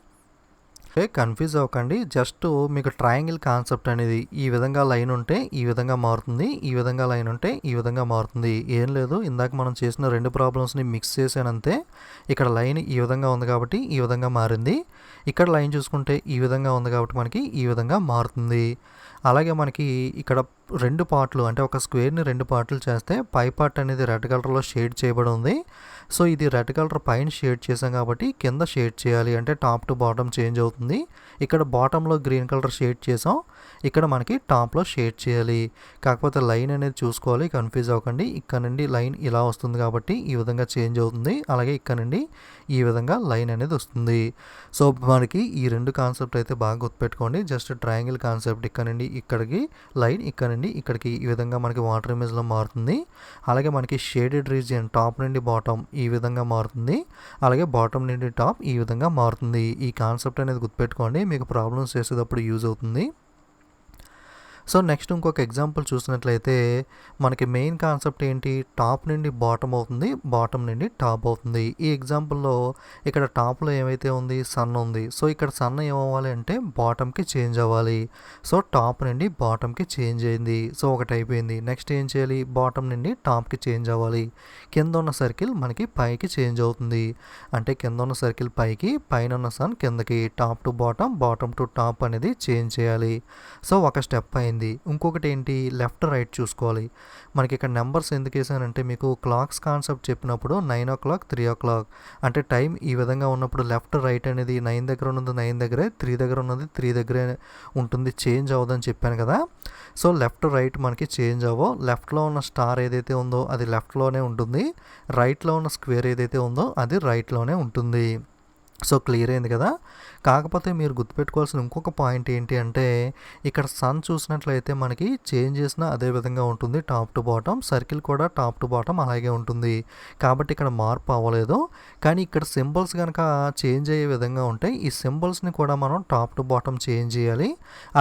కన్ఫ్యూజ్ అవ్వకండి, జస్ట్ మీకు ట్రయాంగిల్ కాన్సెప్ట్ అనేది ఈ విధంగా లైన్ ఉంటే ఈ విధంగా మారుతుంది, ఈ విధంగా లైన్ ఉంటే ఈ విధంగా మారుతుంది. ఏం లేదు, ఇందాక మనం చేసిన రెండు ప్రాబ్లమ్స్ని మిక్స్ చేసానంతే. ఇక్కడ లైన్ ఈ విధంగా ఉంది కాబట్టి ఈ విధంగా మారింది, ఇక్కడ లైన్ చూసుకుంటే ఈ విధంగా ఉంది కాబట్టి మనకి ఈ విధంగా మారుతుంది. అలాగే మనకి ఇక్కడ రెండు పార్ట్లు అంటే ఒక స్క్వేర్ని రెండు పార్ట్లు చేస్తే పై పార్ట్ అనేది రెడ్ కలర్లో షేడ్ చేయబడి ఉంది. సో ఇది రెడ్ కలర్ పైన షేడ్ చేసాం కాబట్టి కింద షేడ్ చేయాలి అంటే టాప్ టు బాటమ్ చేంజ్ అవుతుంది. ఇక్కడ బాటంలో గ్రీన్ కలర్ షేడ్ చేసాం, ఇక్కడ మనకి టాప్లో షేడ్ చేయాలి. కాకపోతే లైన్ అనేది చూసుకోవాలి, కన్ఫ్యూజ్ అవ్వకండి. ఇక్కడ నుండి లైన్ ఇలా వస్తుంది కాబట్టి ఈ విధంగా చేంజ్ అవుతుంది, అలాగే ఇక్కడ నుండి ఈ విధంగా లైన్ అనేది వస్తుంది. సో మనకి ఈ రెండు కాన్సెప్ట్ అయితే బాగా గుర్తుపెట్టుకోండి. జస్ట్ ట్రయాంగిల్ కాన్సెప్ట్ ఇక్కడ నుండి ఇక్కడికి లైన్, ఇక్కడ నుండి ఇక్కడికి ఈ విధంగా మనకి వాటర్ ఇమేజ్లో మారుతుంది. అలాగే మనకి షేడెడ్ రీజియన్ టాప్ నుండి బాటమ్ ఈ విధంగా మారుతుంది, అలాగే బాటమ్ నుండి టాప్ ఈ విధంగా మారుతుంది. ఈ కాన్సెప్ట్ అనేది గుర్తుపెట్టుకోండి, మీకు ప్రాబ్లమ్స్ చేసేటప్పుడు యూజ్ అవుతుంది. సో నెక్స్ట్ ఇంకొక ఎగ్జాంపుల్ చూసినట్లయితే మనకి మెయిన్ కాన్సెప్ట్ ఏంటి, టాప్ నుండి బాటమ్ అవుతుంది, బాటమ్ నుండి టాప్ అవుతుంది. ఈ ఎగ్జాంపుల్లో ఇక్కడ టాప్లో ఏమైతే ఉంది, సన్ ఉంది. సో ఇక్కడ సన్ ఏమవ్వాలి అంటే బాటమ్కి చేంజ్ అవ్వాలి. సో టాప్ నుండి బాటమ్కి చేంజ్ అయింది, సో ఒకటి అయిపోయింది. నెక్స్ట్ ఏం చేయాలి, బాటమ్ నుండి టాప్కి చేంజ్ అవ్వాలి. కింద ఉన్న సర్కిల్ మనకి పైకి చేంజ్ అవుతుంది, అంటే కింద ఉన్న సర్కిల్ పైకి, పైన ఉన్న సన్ కిందకి, top to bottom, bottom to top అనేది చేంజ్ చేయాలి. సో ఒక స్టెప్ అయింది. ఇంకొకటి ఏంటి, లెఫ్ట్ రైట్ చూసుకోవాలి. మనకి ఇక్కడ నెంబర్స్ ఎందుకు వేసానంటే మీకు క్లాక్స్ కాన్సెప్ట్ చెప్పినప్పుడు 9 o'clock 3 o'clock అంటే టైం ఈ విధంగా ఉన్నప్పుడు లెఫ్ట్ రైట్ అనేది 9 దగ్గర ఉన్నది 9 దగ్గరే, 3 దగ్గర ఉన్నది 3 దగ్గరే ఉంటుంది, చేంజ్ అవ్వదని చెప్పాను కదా. సో లెఫ్ట్ రైట్ మనకి చేంజ్ అవ్వవు. లెఫ్ట్లో ఉన్న స్టార్ ఏదైతే ఉందో అది లెఫ్ట్లోనే ఉంటుంది, రైట్లో ఉన్న స్క్వేర్ ఏదైతే ఉందో అది రైట్లోనే ఉంటుంది. సో క్లియర్ అయింది కదా. కాకపోతే మీరు గుర్తుపెట్టుకోవాల్సిన ఇంకొక పాయింట్ ఏంటి అంటే ఇక్కడ సన్ చూసినట్లయితే మనకి చేంజ్ చేసిన అదే విధంగా ఉంటుంది, టాప్ టు బాటమ్. సర్కిల్ కూడా టాప్ టు బాటమ్ అలాగే ఉంటుంది, కాబట్టి ఇక్కడ మార్పు అవ్వలేదు. కానీ ఇక్కడ సింబల్స్ కనుక చేంజ్ అయ్యే విధంగా ఉంటాయి. ఈ సింబల్స్ని కూడా మనం టాప్ టు బాటమ్ చేంజ్ చేయాలి.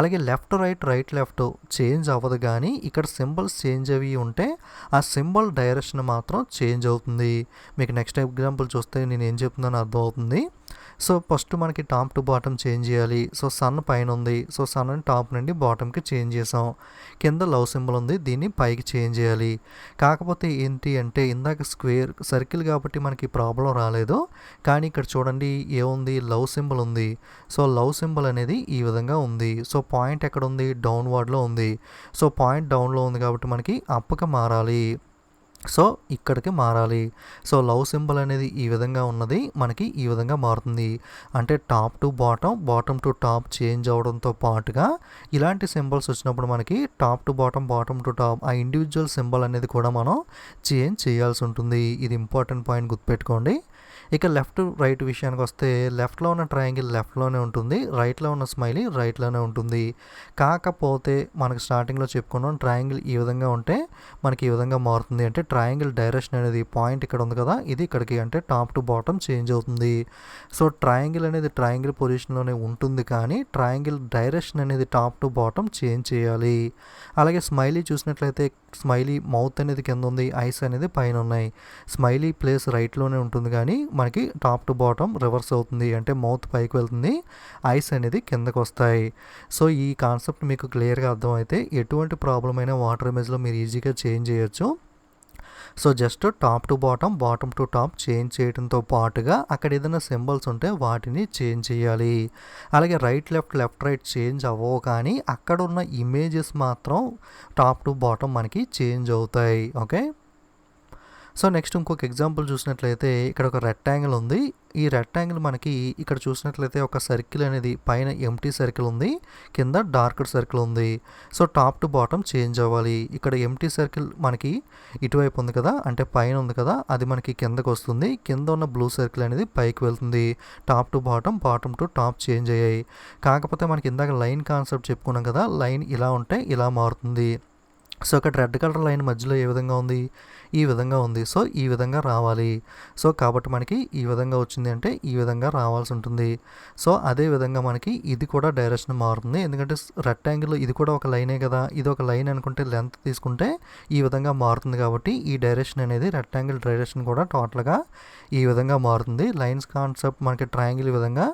అలాగే left right right left change అవ్వదు, కానీ ఇక్కడ సింబల్స్ చేంజ్ అవి ఉంటే ఆ సింబల్ డైరెక్షన్ మాత్రం చేంజ్ అవుతుంది. మీకు నెక్స్ట్ ఎగ్జాంపుల్ చూస్తే నేను ఏం చెప్తున్నానో అర్థమవుతుంది. సో ఫస్ట్ మనకి టాప్ టు బాటమ్ చేంజ్ చేయాలి. సో సన్ పైన ఉంది, సో సన్ టాప్ నుండి బాటమ్కి చేంజ్ చేసాం. కింద లవ్ సింబల్ ఉంది, దీన్ని పైకి చేంజ్ చేయాలి. కాకపోతే ఏంటి అంటే ఇందాక స్క్వేర్ సర్కిల్ కాబట్టి మనకి ప్రాబ్లం రాలేదు, కానీ ఇక్కడ చూడండి ఏముంది, లవ్ సింబల్ ఉంది. సో లవ్ సింబల్ అనేది ఈ విధంగా ఉంది. సో పాయింట్ ఎక్కడ ఉంది, డౌన్వర్డ్లో ఉంది. సో పాయింట్ డౌన్లో ఉంది కాబట్టి మనకి అప్కి మారాలి. సో ఇక్కడికి మారాలి. సో లవ్ సింబల్ అనేది ఈ విధంగా ఉన్నది, మనకి ఈ విధంగా మారుతుంది. అంటే top to bottom, bottom to top change అవడంతో పాటుగా ఇలాంటి సింబల్స్ వచ్చినప్పుడు మనకి top to bottom, bottom to top ఆ ఇండివిజువల్ సింబల్ అనేది కూడా మనం చేంజ్ చేయాల్సి ఉంటుంది. ఇది ఇంపార్టెంట్ పాయింట్ గుర్తుపెట్టుకోండి. ఇక లెఫ్ట్ రైట్ విషయానికి వస్తే లెఫ్ట్లో ఉన్న ట్రయాంగిల్ లెఫ్ట్లోనే ఉంటుంది, రైట్లో ఉన్న స్మైలీ రైట్లోనే ఉంటుంది. కాకపోతే మనకు స్టార్టింగ్లో చెప్పుకున్నాం ట్రయాంగిల్ ఈ విధంగా ఉంటే మనకి ఈ విధంగా మారుతుంది. అంటే ట్రయాంగిల్ డైరెక్షన్ అనేది పాయింట్ ఇక్కడ ఉంది కదా, ఇది ఇక్కడికి అంటే టాప్ టు బాటమ్ చేంజ్ అవుతుంది. సో ట్రయాంగిల్ అనేది ట్రయాంగిల్ పొజిషన్లోనే ఉంటుంది, కానీ ట్రయాంగిల్ డైరెక్షన్ అనేది టాప్ టు బాటమ్ చేంజ్ చేయాలి. అలాగే స్మైలీ చూసినట్లయితే స్మైలీ మౌత్ అనేది కింద ఉంది, ఐస్ అనేది పైన ఉన్నాయి. స్మైలీ ప్లేస్ రైట్లోనే ఉంటుంది, కానీ మనకి టాప్ టు బాటమ్ రివర్స్ అవుతుంది. అంటే మౌత్ పైకి వెళ్తుంది, ఐస్ అనేది కిందకు వస్తాయి. సో ఈ కాన్సెప్ట్ మీకు క్లియర్గా అర్థమైతే ఎటువంటి ప్రాబ్లం అయినా వాటర్ ఇమేజ్లో మీరు ఈజీగా చేంజ్ చేయొచ్చు. So just top to bottom, bottom to top change చేయడంతో పాటుగా అక్కడ ఏదైనా సింబల్స్ ఉంటే వాటిని చేంజ్ చేయాలి. అలాగే right left left right change అవ్వవు, కానీ అక్కడ ఉన్న ఇమేజెస్ మాత్రం టాప్ టు బాటమ్ మనకి చేంజ్ అవుతాయి. ఓకే. సో నెక్స్ట్ ఇంకొక ఎగ్జాంపుల్ చూసినట్లయితే ఇక్కడ ఒక రెక్టాంగిల్ ఉంది. ఈ రెక్టాంగిల్ మనకి ఇక్కడ చూసినట్లయితే ఒక సర్కిల్ అనేది పైన ఎంటీ సర్కిల్ ఉంది, కింద డార్క్ సర్కిల్ ఉంది. So top to bottom change అవ్వాలి. ఇక్కడ ఎంటీ సర్కిల్ మనకి ఇటువైపు ఉంది కదా, అంటే పైన ఉంది కదా, అది మనకి కిందకు వస్తుంది. కింద ఉన్న బ్లూ సర్కిల్ అనేది పైకి వెళ్తుంది. Top to bottom, bottom to top change అయ్యాయి. కాకపోతే మనకి ఇందాక లైన్ కాన్సెప్ట్ చెప్పుకున్నాం కదా, లైన్ ఇలా ఉంటే ఇలా మారుతుంది. సో ఇక్కడ రెడ్ కలర్ లైన్ మధ్యలో ఏ విధంగా ఉంది, ఈ విధంగా ఉంది. సో ఈ విధంగా రావాలి. సో కాబట్టి మనకి ఈ విధంగా వచ్చింది అంటే ఈ విధంగా రావాల్సి ఉంటుంది. సో అదే విధంగా మనకి ఇది కూడా డైరెక్షన్ మారుతుంది, ఎందుకంటే రెక్టాంగిల్ ఇది కూడా ఒక లైనే కదా, ఇది ఒక లైన్ అనుకుంటే లెంత్ తీసుకుంటే ఈ విధంగా మారుతుంది. కాబట్టి ఈ డైరెక్షన్ అనేది రెక్టాంగిల్ డైరెక్షన్ కూడా టోటల్గా ఈ విధంగా మారుతుంది. లైన్స్ కాన్సెప్ట్ మనకి ట్రయాంగిల్ ఈ విధంగా,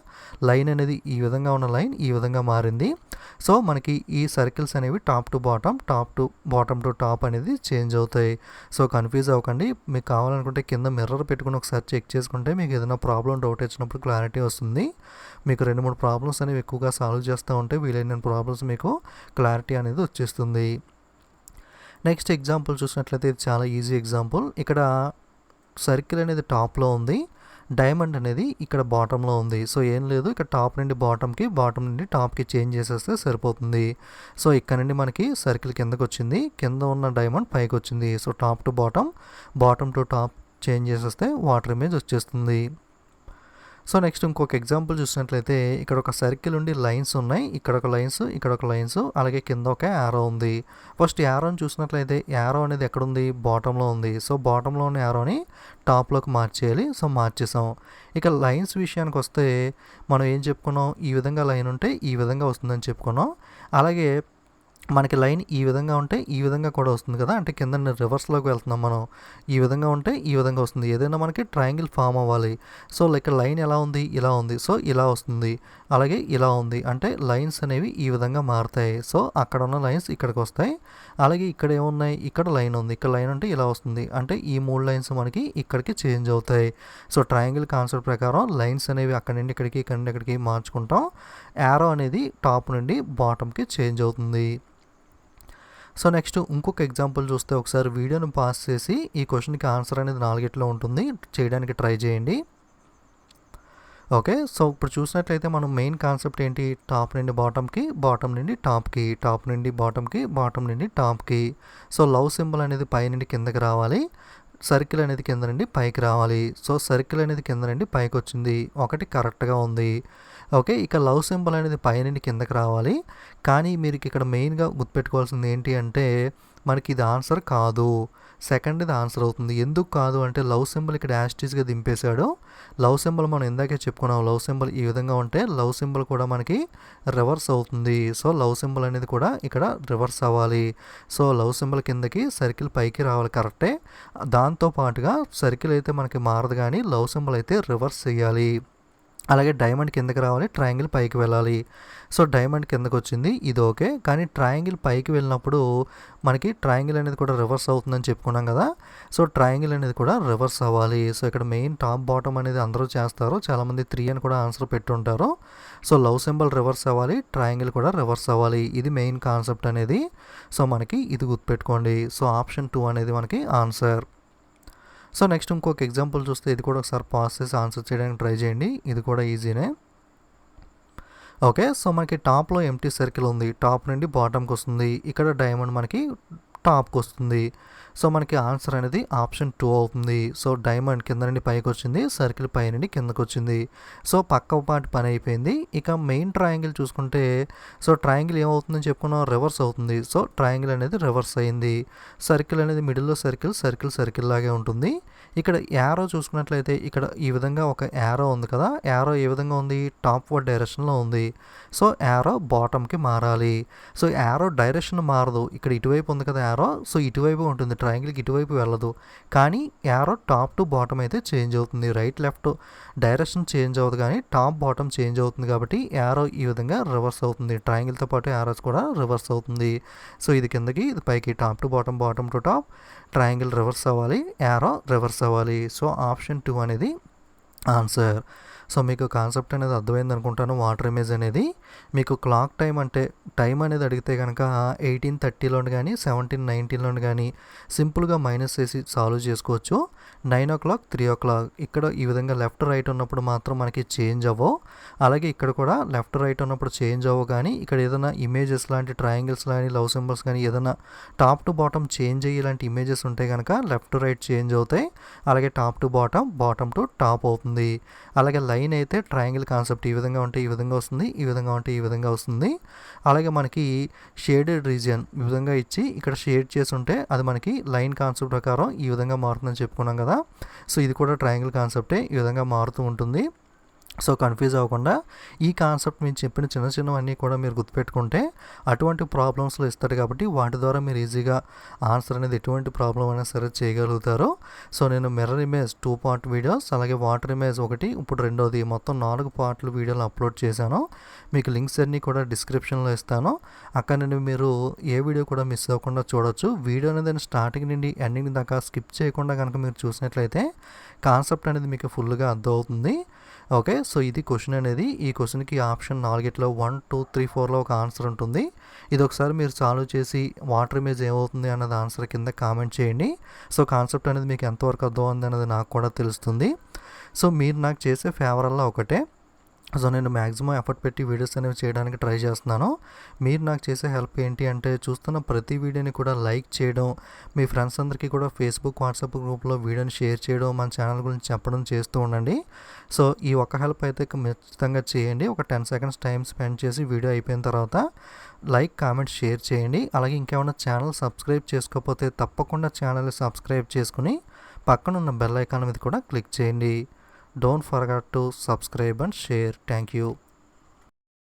లైన్ అనేది ఈ విధంగా ఉన్న లైన్ ఈ విధంగా మారింది. సో మనకి ఈ సర్కిల్స్ అనేవి top to bottom, top to bottom to top అనేది చేంజ్ అవుతాయి. సో కన్ఫ్యూజ్ అవ్వకండి. మీకు కావాలనుకుంటే కింద మిర్రర్ పెట్టుకుని ఒకసారి చెక్ చేసుకుంటే మీకు ఏదైనా ప్రాబ్లం డౌట్ వచ్చినప్పుడు క్లారిటీ వస్తుంది. మీకు 2-3 ప్రాబ్లమ్స్ అనేవి ఎక్కువగా సాల్వ్ చేస్తూ ఉంటే వీలైన ప్రాబ్లమ్స్ మీకు క్లారిటీ అనేది వచ్చేస్తుంది. నెక్స్ట్ ఎగ్జాంపుల్ చూసినట్లయితే ఇది చాలా ఈజీ ఎగ్జాంపుల్. ఇక్కడ సర్కిల్ అనేది టాప్లో ఉంది, డైమండ్ అనేది ఇక్కడ బాటంలో ఉంది. సో ఏం లేదు, ఇక్కడ టాప్ నుండి బాటంకి, బాటం నుండి టాప్కి చేంజ్ చేసేస్తే సరిపోతుంది. సో ఇక్కడ నుండి మనకి సర్కిల్ కిందకు వచ్చింది, కింద ఉన్న డైమండ్ పైకి వచ్చింది. So top to bottom, bottom to top change చేసేస్తే వాటర్ ఇమేజ్ వచ్చేస్తుంది. సో నెక్స్ట్ ఇంకొక ఎగ్జాంపుల్ చూసినట్లయితే ఇక్కడ ఒక సర్కిల్ ఉండి లైన్స్ ఉన్నాయి, ఇక్కడ ఒక లైన్స్, ఇక్కడ ఒక లైన్స్, అలాగే కింద ఒక యారో ఉంది. ఫస్ట్ యారోని చూసినట్లయితే యారో అనేది ఎక్కడుంది, బాటంలో ఉంది. సో బాటంలో ఉన్న యారోని టాప్లోకి మార్చేయాలి. సో మార్చేసాం. ఇక లైన్స్ విషయానికి వస్తే మనం ఏం చెప్పుకున్నాం, ఈ విధంగా లైన్ ఉంటే ఈ విధంగా వస్తుందని చెప్పుకున్నాం. అలాగే మనకి లైన్ ఈ విధంగా ఉంటే ఈ విధంగా కూడా వస్తుంది కదా, అంటే కింద రివర్స్లోకి వెళ్తున్నాం మనం. ఈ విధంగా ఉంటే ఈ విధంగా వస్తుంది. ఏదైనా మనకి ట్రయాంగిల్ ఫామ్ అవ్వాలి. సో లైక్ లైన్ ఎలా ఉంది, ఇలా ఉంది, సో ఇలా వస్తుంది. అలాగే ఇలా ఉంది, అంటే లైన్స్ అనేవి ఈ విధంగా మారుతాయి. సో అక్కడ ఉన్న లైన్స్ ఇక్కడికి వస్తాయి. అలాగే ఇక్కడ ఏమున్నాయి, ఇక్కడ లైన్ ఉంది, ఇక్కడ లైన్ అంటే ఇలా వస్తుంది, అంటే ఈ 3 లైన్స్ మనకి ఇక్కడికి చేంజ్ అవుతాయి. సో ట్రయాంగిల్ కాన్సెప్ట్ ప్రకారం లైన్స్ అనేవి అక్కడ నుండి ఇక్కడికి, ఇక్కడ నుండి ఇక్కడికి మార్చుకుంటాం. యారో అనేది టాప్ నుండి బాటమ్కి చేంజ్ అవుతుంది. సో నెక్స్ట్ ఇంకొక ఎగ్జాంపుల్ చూస్తే ఒకసారి వీడియోని పాస్ చేసి ఈ క్వశ్చన్కి ఆన్సర్ అనేది 4 ఉంటుంది, చేయడానికి ట్రై చేయండి. ఓకే. సో ఇప్పుడు చూసినట్లయితే మనం మెయిన్ కాన్సెప్ట్ ఏంటి, టాప్ నుండి బాటమ్కి, బాటమ్ నుండి టాప్కి, టాప్ నుండి బాటమ్కి, బాటమ్ నుండి టాప్కి. సో లవ్ సింబల్ అనేది పై నుండి కిందకి రావాలి, సర్కిల్ అనేది కింద నుండి పైకి రావాలి. సో సర్కిల్ అనేది కింద నుండి పైకి వచ్చింది, ఒకటి కరెక్ట్గా ఉంది. ఓకే, ఇక లవ్ సింబల్ అనేది పైనుండి కిందకి రావాలి. కానీ మీరు ఇక్కడ మెయిన్గా గుర్తుపెట్టుకోవాల్సింది ఏంటి అంటే మనకి ఇది ఆన్సర్ కాదు, సెకండ్ ఇది ఆన్సర్ అవుతుంది. ఎందుకు కాదు అంటే లవ్ సింబల్ ఇక్కడ యాస్టీస్గా దింపేశాడు. లవ్ సింబల్ మనం ఇందాకే చెప్పుకున్నాం, లవ్ సింబల్ ఈ విధంగా ఉంటే లవ్ సింబల్ కూడా మనకి రివర్స్ అవుతుంది. సో లవ్ సింబల్ అనేది కూడా ఇక్కడ రివర్స్ అవ్వాలి. సో లవ్ సింబల్ కిందకి సర్కిల్ పైకి రావాలి కరెక్టే. దాంతో పాటుగా సర్కిల్ అయితే మనకి మారదు, కానీ లవ్ సింబల్ అయితే రివర్స్ చేయాలి. అలాగే డైమండ్ కిందకి రావాలి, ట్రయాంగిల్ పైకి వెళ్ళాలి. సో డైమండ్ కిందకు వచ్చింది, ఇది ఓకే. కానీ ట్రయాంగిల్ పైకి వెళ్ళినప్పుడు మనకి ట్రయాంగిల్ అనేది కూడా రివర్స్ అవుతుందని చెప్పుకున్నాం కదా. సో ట్రయాంగిల్ అనేది కూడా రివర్స్ అవ్వాలి. సో ఇక్కడ మెయిన్ టాప్ బాటమ్ అనేది అందరూ చేస్తారు, చాలామంది 3 అని కూడా ఆన్సర్ పెట్టుంటారు. సో లవ్ సింబల్ రివర్స్ అవ్వాలి, ట్రయాంగిల్ కూడా రివర్స్ అవ్వాలి, ఇది మెయిన్ కాన్సెప్ట్ అనేది. సో మనకి ఇది గుర్తుపెట్టుకోండి. సో ఆప్షన్ 2 అనేది మనకి ఆన్సర్. సో నెక్స్ట్ ఇంకొక ఎగ్జాంపుల్ చూస్తే ఇది కూడా ఒకసారి పాస్ చేసి ఆన్సర్ చేయడానికి ట్రై చేయండి, ఇది కూడా ఈజీనే. ఓకే, సో మనకి టాప్లో ఎంటీ సర్కిల్ ఉంది, టాప్ నుండి బాటమ్కి వస్తుంది. ఇక్కడ డైమండ్ మనకి టాప్కి వస్తుంది. సో మనకి ఆన్సర్ అనేది ఆప్షన్ 2 అవుతుంది. సో డైమండ్ కింద నుండి పైకి వచ్చింది, సర్కిల్ పై నుండి కిందకు వచ్చింది. సో పక్క పాటి పని అయిపోయింది. ఇక మెయిన్ ట్రయాంగిల్ చూసుకుంటే సో ట్రయాంగిల్ ఏమవుతుందని చెప్పుకున్నాం, రివర్స్ అవుతుంది. సో ట్రయాంగిల్ అనేది రివర్స్ అయింది. సర్కిల్ అనేది మిడిల్లో సర్కిల్ లాగే ఉంటుంది. ఇక్కడ యారో చూసుకున్నట్లయితే ఇక్కడ ఈ విధంగా ఒక యారో ఉంది కదా, యారో ఏ విధంగా ఉంది, టాప్వర్డ్ డైరెక్షన్లో ఉంది. సో యారో బాటమ్కి మారాలి. సో యారో డైరెక్షన్ మారదు, ఇక్కడ ఇటువైపు ఉంది కదా యారో, సో ఇటువైపు ఉంటుంది, ట్రయాంగిల్కి ఇటువైపు వెళ్ళదు. కానీ యారో టాప్ టు బాటమ్ అయితే చేంజ్ అవుతుంది, రైట్ లెఫ్ట్ డైరెక్షన్ చేంజ్ అవ్వదు, కానీ టాప్ బాటమ్ చేంజ్ అవుతుంది. కాబట్టి యారో ఈ విధంగా రివర్స్ అవుతుంది, ట్రయాంగిల్తో పాటు యారోస్ కూడా రివర్స్ అవుతుంది. సో ఇది కిందకి, ఇది పైకి, top to bottom, bottom to top, triangle reverse అవ్వాలి, యారో రివర్స్ అవ్వాలి. సో ఆప్షన్ 2 అనేది ఆన్సర్. సో మీకు కాన్సెప్ట్ అనేది అర్థమైంది అనుకుంటాను. వాటర్ ఇమేజ్ అనేది మీకు క్లాక్ టైం అంటే టైం అనేది అడిగితే కనుక 18:30 కానీ 17:19 కానీ సింపుల్గా మైనస్ చేసి సాల్వ్ చేసుకోవచ్చు. 9 o'clock 3 o'clock ఇక్కడ ఈ విధంగా లెఫ్ట్ రైట్ ఉన్నప్పుడు మాత్రం మనకి చేంజ్ అవ్వవు. అలాగే ఇక్కడ కూడా లెఫ్ట్ రైట్ ఉన్నప్పుడు చేంజ్ అవ్వవు. కానీ ఇక్కడ ఏదైనా ఇమేజెస్ లాంటి ట్రయాంగిల్స్ కానీ లవ్ సింబల్స్ కానీ ఏదైనా టాప్ టు బాటమ్ చేంజ్ అయ్యి ఇలాంటి ఇమేజెస్ ఉంటే కనుక లెఫ్ట్ టు రైట్ చేంజ్ అవుతాయి. అలాగే top to bottom, bottom to top అవుతుంది. అలాగే లైన్ అయితే ట్రయాంగిల్ కాన్సెప్ట్ ఈ విధంగా ఉంటే ఈ విధంగా వస్తుంది, ఈ విధంగా ఉంటే ఈ విధంగా వస్తుంది. అలాగే మనకి షేడెడ్ రీజియన్ ఈ విధంగా ఇచ్చి ఇక్కడ షేడ్ చేసి ఉంటే అది మనకి లైన్ కాన్సెప్ట్ ప్రకారం ఈ విధంగా మారుతుందని చెప్పుకున్నాం కదా. సో ఇది కూడా ట్రయాంగిల్ కాన్సెప్టే, ఈ విధంగా మారుతూ ఉంటుంది. సో కన్ఫ్యూజ్ అవ్వకుండా ఈ కాన్సెప్ట్ మేము చెప్పిన చిన్నవన్నీ కూడా మీరు గుర్తుపెట్టుకుంటే అటువంటి ప్రాబ్లమ్స్లో ఇస్తాడు కాబట్టి వాటి ద్వారా మీరు ఈజీగా ఆన్సర్ అనేది ఎటువంటి ప్రాబ్లం అయినా సరే చేయగలుగుతారు. సో నేను మిర్రర్ ఇమేజ్ 2 part వీడియోస్, అలాగే వాటర్ ఇమేజ్ 1, ఇప్పుడు 2ది మొత్తం 4 పార్ట్లు వీడియోలు అప్లోడ్ చేశాను. మీకు లింక్స్ అన్నీ కూడా డిస్క్రిప్షన్లో ఇస్తాను, అక్కడ నుండి మీరు ఏ వీడియో కూడా మిస్ అవ్వకుండా చూడొచ్చు. వీడియో అనేది స్టార్టింగ్ నుండి ఎండింగ్ దాకా స్కిప్ చేయకుండా కనుక మీరు చూసినట్లయితే కాన్సెప్ట్ అనేది మీకు ఫుల్గా అర్థమవుతుంది. ఓకే, సో ఇది క్వశ్చన్ అనేది. ఈ క్వశ్చన్కి ఆప్షన్ 4లో 1, 2, 3, 4లో ఒక ఆన్సర్ ఉంటుంది. ఇది ఒకసారి మీరు సాల్వ్ చేసి వాటర్ ఇమేజ్ ఏమవుతుంది అన్నది ఆన్సర్ కింద కామెంట్ చేయండి. సో కాన్సెప్ట్ అనేది మీకు ఎంతవరకు అర్థమవుతుంది అనేది నాకు కూడా తెలుస్తుంది. సో మీరు నాకు చేసే ఫేవరల్లా ఒకటే, సో నేను మ్యాక్సిమం ఎఫర్ట్ పెట్టి వీడియోస్ అనేవి చేయడానికి ట్రై చేస్తున్నాను. మీరు నాకు చేసే హెల్ప్ ఏంటి అంటే చూస్తున్న ప్రతి వీడియోని కూడా లైక్ చేయడం, మీ ఫ్రెండ్స్ అందరికీ కూడా ఫేస్బుక్, వాట్సాప్ గ్రూప్లో వీడియోని షేర్ చేయడం, మన ఛానల్ గురించి చెప్పడం చేస్తూ ఉండండి. సో ఈ ఒక్క హెల్ప్ అయితే ఖచ్చితంగా చేయండి. ఒక 10 seconds టైం స్పెండ్ చేసి వీడియో అయిపోయిన తర్వాత లైక్, కామెంట్, షేర్ చేయండి. అలాగే ఇంకేమైనా ఛానల్ సబ్స్క్రైబ్ చేసుకోకపోతే తప్పకుండా ఛానల్ని సబ్స్క్రైబ్ చేసుకుని పక్కన ఉన్న బెల్ ఐకాన్ మీద కూడా క్లిక్ చేయండి. Don't forget to subscribe and share. Thank you.